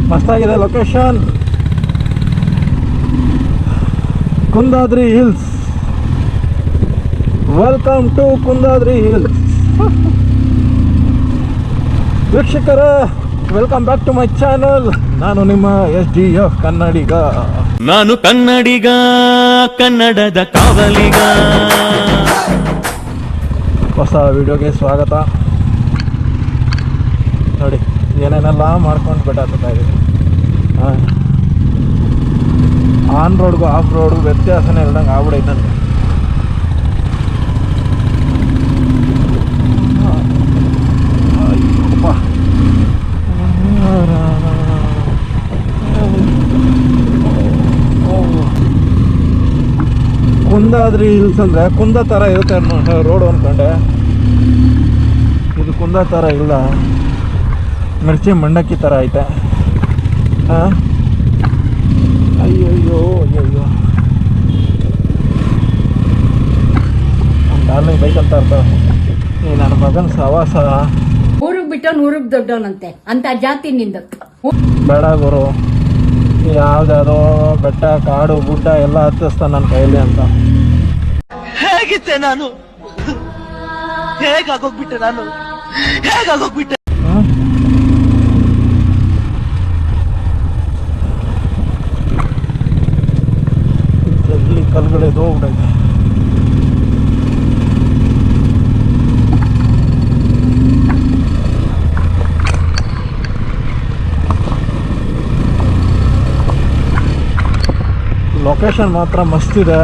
ಮಸ್ತಾಗಿದೆ location. Kundadri hills. Welcome to Kundadri hills. ವೀಕ್ಷಕರ, welcome back to my channel. ನಾನು ನಿಮ್ಮ SDF ಕನ್ನಡಿಗ. ನಾನು ಕನ್ನಡಿಗ, ಕನ್ನಡದ ಕಾವಲಿಗ. ಹೊಸ ವಿಡಿಯೋಗೆ ಸ್ವಾಗತ. ನೋಡಿ ಏನೇನೆಲ್ಲ ಮಾಡ್ಕೊಂಡು ಬಿಟ್ಟಾಗ್ತಾ ಇದೆ. ಆನ್ ರೋಡ್ಗೂ ಆಫ್ ರೋಡ್ಗೂ ವ್ಯತ್ಯಾಸನೇ ಇಲ್ದಂಗೆ ಆಗ್ಬಿಡೈತೆ ನನಗೆ. ಕುಂದಾದ್ರಿ ಹಿಲ್ಸ್ ಅಂದರೆ ಕುಂದ ಥರ ಇರುತ್ತೆ ರೋಡು ಅಂದ್ಕೊಂಡೆ. ಇದು ಕುಂದ ಥರ ಇಲ್ಲ, ಮಿರ್ಚಿ ಮಂಡಕ್ಕಿ ಥರ ಐತೆ. ಅಯ್ಯಯ್ಯೋ ಅಯ್ಯಯ್ಯೋ, ಡಾರ್ಲಿಂಗ್ ಬೈಕ್ ಅಂತ ಇರ್ತಾರೆ. ಈ ನನ್ನ ಮಗನ ಸವಾಸ. ಊರಿಗೆ ಬಿಟ್ಟು ನೂರಿಗೆ ದೊಡ್ಡವನಂತೆ ಅಂತ ಜಾತಿ ನಿಂದ. ಬೇಡ ಗುರು, ಯಾವ್ದಾದೋ ಬೆಟ್ಟ ಕಾಡು ಗುಡ್ಡ ಎಲ್ಲ ಹತ್ತಿಸ್ತಾನೆ ನನ್ನ ಕೈಯಲ್ಲಿ ಅಂತ. ಹೇಗಿದ್ದೆ ನಾನು, ಹೇಗಾಗೋಗ್ಬಿಟ್ಟೆ ನಾನು, ಹೇಗಾಗೋಗ್ಬಿಟ್ಟೆ. ಜಗ್ಲಿ ಕಲ್ಗಳೆದು ಹೋಗ್ಬಿಟ್ಟೈತೆ. ಲೊಕೇಶನ್ ಮಾತ್ರ ಮಸ್ತ್ ಇದೆ.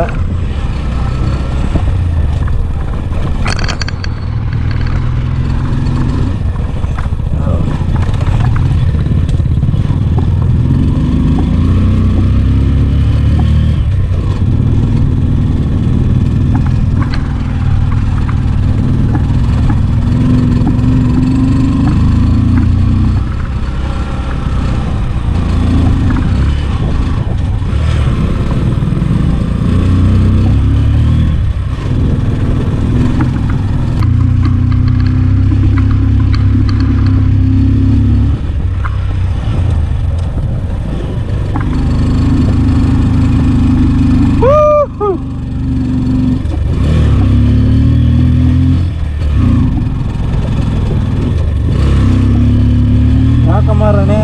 ಯಾಕಮ್ಮಾರಣೆ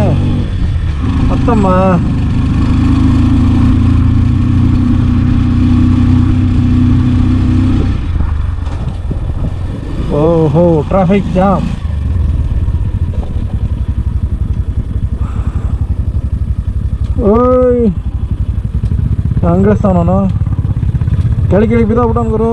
ಮತ್ತಮ್ಮ ಓಹೋ ಟ್ರಾಫಿಕ್ ಜಾಮ್. ಓಯ್ ಅಂಗ್ಳಿಸ್ತಾವ ನಾನು ಕೆಳಗೆ ಬಿದ್ದೋಗ್ಬಿಟ್ಟನ್ ಗುರು.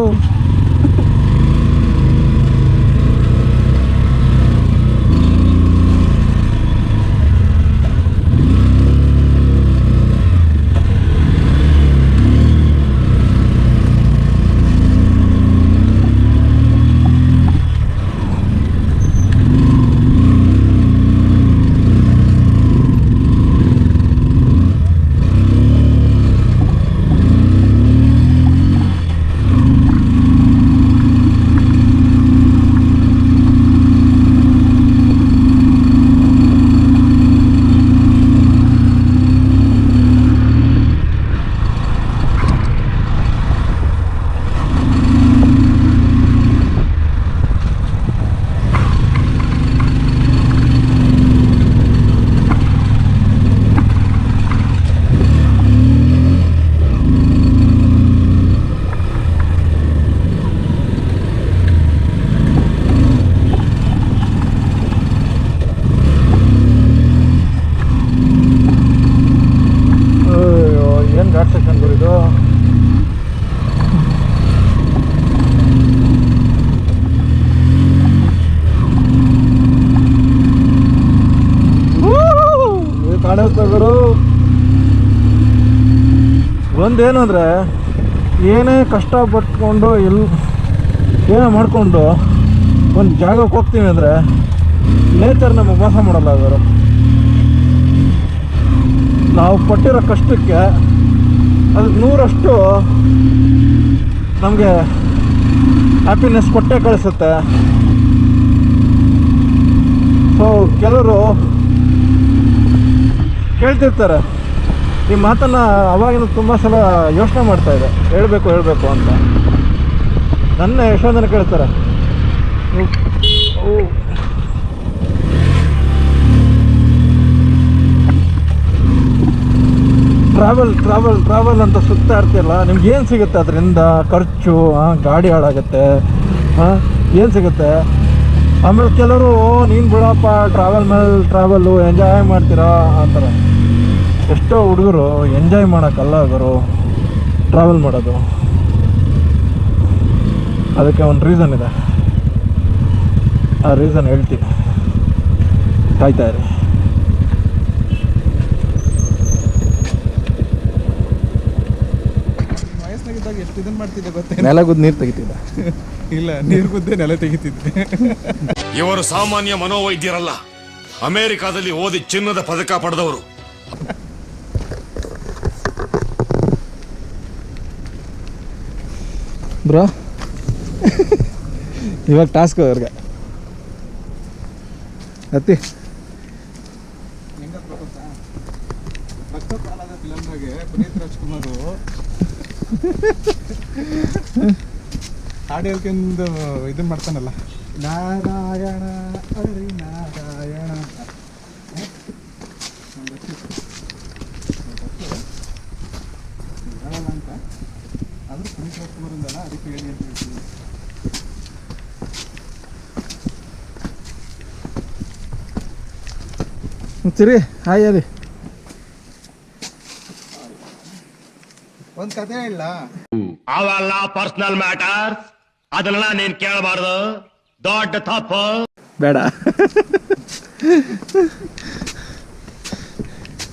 ಒಂದೇನು ಅಂದರೆ ಏನೇ ಕಷ್ಟಪಟ್ಕೊಂಡು ಏನೋ ಮಾಡಿಕೊಂಡು ಒಂದು ಜಾಗಕ್ಕೆ ಹೋಗ್ತೀವಿ ಅಂದರೆ ನೇಚರ್ ನಮಗೆ ಮೋಸ ಮಾಡಲ್ಲ. ಅವರು ನಾವು ಪಟ್ಟಿರೋ ಕಷ್ಟಕ್ಕೆ ಅದು 100ರಷ್ಟು ನಮಗೆ ಹ್ಯಾಪಿನೆಸ್ ಕೊಟ್ಟೇ ಕಳಿಸುತ್ತೆ. ಸೊ ಕೆಲವರು ಕೇಳ್ತಿರ್ತಾರೆ ಈ ಮಾತನ್ನು. ಅವಾಗಿನ ತುಂಬ ಸಲ ಯೋಚನೆ ಮಾಡ್ತಾಯಿದ್ದೆ, ಹೇಳಬೇಕು ಅಂತ. ನನ್ನ ಎಷ್ಟೋ ಜನ ಕೇಳ್ತಾರೆ, ಟ್ರಾವೆಲ್ ಅಂತ ಸುತ್ತಾ ಇರ್ತಿಲ್ಲ, ನಿಮ್ಗೆ ಏನು ಸಿಗುತ್ತೆ ಅದರಿಂದ? ಖರ್ಚು, ಗಾಡಿ ಹಾಳಾಗುತ್ತೆ, ಏನು ಸಿಗುತ್ತೆ? ಆಮೇಲೆ ಕೆಲವರು ನೀನು ಬಿಡಪ್ಪ ಟ್ರಾವೆಲ್ಲು ಎಂಜಾಯ್ ಮಾಡ್ತೀರಾ ಅಂತಾರೆ. ಎಷ್ಟೋ ಹುಡುಗರು ಎಂಜಾಯ್ ಮಾಡೋಕ್ಕಲ್ಲ ಗುರು ಟ್ರಾವೆಲ್ ಮಾಡೋದು. ಅದಕ್ಕೆ ಒಂದು ರೀಸನ್ ಇದೆ, ಆ ರೀಸನ್ ಹೇಳ್ತೀನಿ, ಕಾಯ್ತಾ ಇರಿ. ವಯಸ್ಸಿನಾಗಿದ್ದಾಗ ಎಷ್ಟು ಇದನ್ನು ಮಾಡ್ತಿದ್ದೆ ಗೊತ್ತೇ? ನೆಲ ಗುದ್ದು ನೀರು ತೆಗಿತಿದ್ದ. ಇಲ್ಲ, ನೀರು ಗುದ್ದೆ ನೆಲ ತೆಗಿತಿದ್ದೆ. ಇವರು ಸಾಮಾನ್ಯ ಮನೋವೈದ್ಯರಲ್ಲ, ಅಮೆರಿಕಾದಲ್ಲಿ ಓದಿ ಚಿನ್ನದ ಪದಕ ಪಡೆದವರು. ಬ್ರೋ ಇವಾಗ ಟಾಸ್ಕ್ ಅವ್ರಿಗೆ ಹತ್ತಿ. ಹೆಂಗಪ್ಪ ಗೊತ್ತಾ, ಭಕ್ತ ಕಾಲದ ಫಿಲಮ್ನಾಗೆ ಪುನೀತ್ ರಾಜ್ಕುಮಾರು ಹಾಡು ಹೇಳ್ಕೊಂಡು ಇದನ್ನ ಮಾಡ್ತಾನಲ್ಲ, ನಾರಾಯಣ ಹರಿ ನಾರಾಯಣ ಅಂತ. ಆದರೂ ಪುನೀತ್ ರಾಜ್ಕುಮಾರ್ ಅಂದಲ್ಲ, ಅದಕ್ಕೆ ಹೇಳಿ ಅಂತ ಹೇಳ್ತೀನಿ. ಸರಿ ಹಾಯ್ ಅದೇ ಒಂದು ಕತೆ ಹೇಳ. ಅವೆಲ್ಲ ಪರ್ಸನಲ್ ಮ್ಯಾಟರ್, ಅದನ್ನೆಲ್ಲ ನೀನ್ ಕೇಳಬಾರ್ದು, ದೊಡ್ಡ ತಪ್ಪು. ಬೇಡ,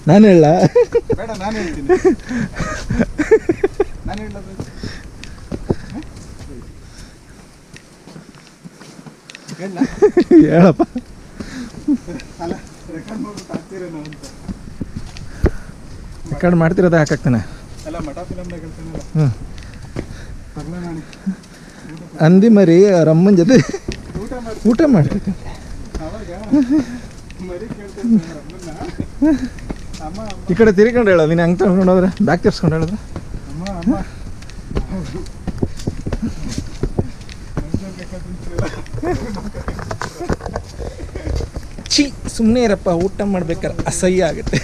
ನಾನು ಹೇಳ. ಬೇಡ, ನಾನು ಹೇಳ್ತೀನಿ. ನಾನು ಹೇಳೋದು ಹೇಳಪ್ಪ. ಅಲ್ಲ, ರೆಕಾರ್ಡ್ ಮಾಡ್ಬಿಟ್ಟು ಹಾಕ್ತೀರೇನೋ ಅಂತ. ರೆಕಾರ್ಡ್ ಮಾಡ್ತಿರೋದೇ ಹಾಕಾಕ್ತಾನೆ. ಅಲ್ಲ, ಮಠ ಫಿಲಮ್ನಾಗ ಹೇಳ್ತಾನಲ್ಲ, ಹ್ಞೂ ಪರ್ಲ ನಾಣಿ ಅಂದಿ ಮರಿ ರಮ್ಮನ ಜೊತೆ ಊಟ ಮಾಡ್ತಿದ್ದೆ. ಅವಾಗ ಮರಿ ಕೇಳ್ತಿರ್ತಾನೆ ಅಮ್ಮನ್ನ, ಅಮ್ಮ ಈ ಕಡೆ ತಿರ್ಕೊಂಡು ಹೇಳೋದು. ನೀನು ಹಂಗೆ ತಗೊಂಡು ಹೋದ್ರೆ ಬ್ಯಾಕ್ ತಿರ್ಸ್ಕೊಂಡು ಹೇಳಿದ್ರೆ ಅಮ್ಮ ಅಮ್ಮ ಛೀ ಸುಮ್ಮನೆ ಇರಪ್ಪ, ಊಟ ಮಾಡ್ಬೇಕಾದ್ರೆ ಅಸಹ್ಯ ಆಗುತ್ತೆ.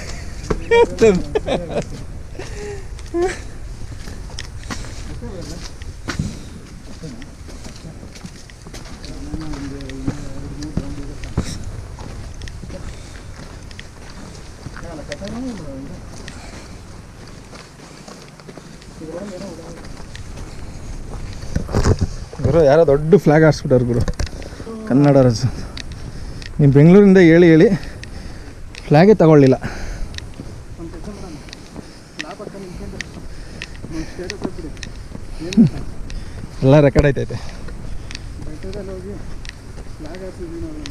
ಗುರು ಯಾರೋ ದೊಡ್ಡ ಫ್ಲಾಗ್ ಹಾರಿಸ್ಬಿಟ್ಟಾರು ಗುರು, ಕನ್ನಡ ರಾಜ್ಯ. ನೀವು ಬೆಂಗಳೂರಿಂದ ಹೇಳಿ ಫ್ಲ್ಯಾಗೇ ತಗೊಳ್ಳಿಲ್ಲ. ಎಲ್ಲ ರೆಕಾರ್ಡ್ ಆಯ್ತೈತೆ. ಬೆಟ್ಟದಲ್ಲಿ ಹೋಗಿ ಫ್ಲಾಗ್ ಹಾಕ್ಸಿದ್ವಿ ನಾವು.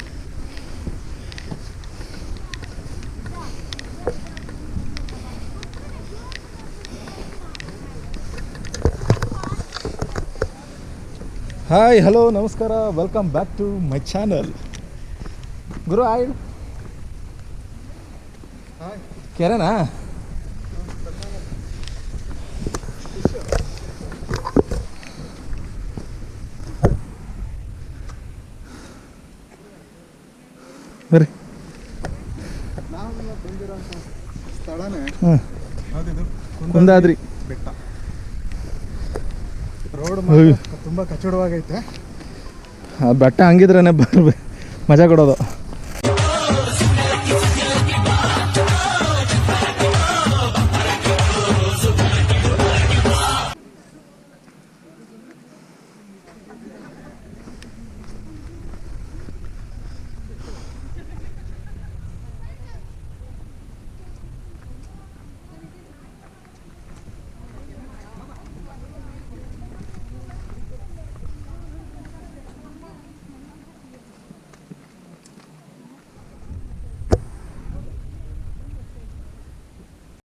ಹಾಯ್ ಹಲೋ ನಮಸ್ಕಾರ, welcome back to my channel. ಗುರು ಹಾಯ್. ಕೆರೆನಾ? ಬರ್ರಿ. ನಾವೆಲ್ಲ ಬಂದಿರೋಂಥ ಸ್ಥಳನೇ ಹ್ಞೂ, ಯಾವುದಿದು? ಕುಂದಾದ್ರಿ ಬೆಟ್ಟ. ರೋಡ್ ತುಂಬ ಕಚ್ಚಡವಾಗೈತೆ. ಆ ಬೆಟ್ಟ ಹಂಗಿದ್ರೇ ಬರ್ಬೇಕು, ಮಜಾ ಕೊಡೋದು.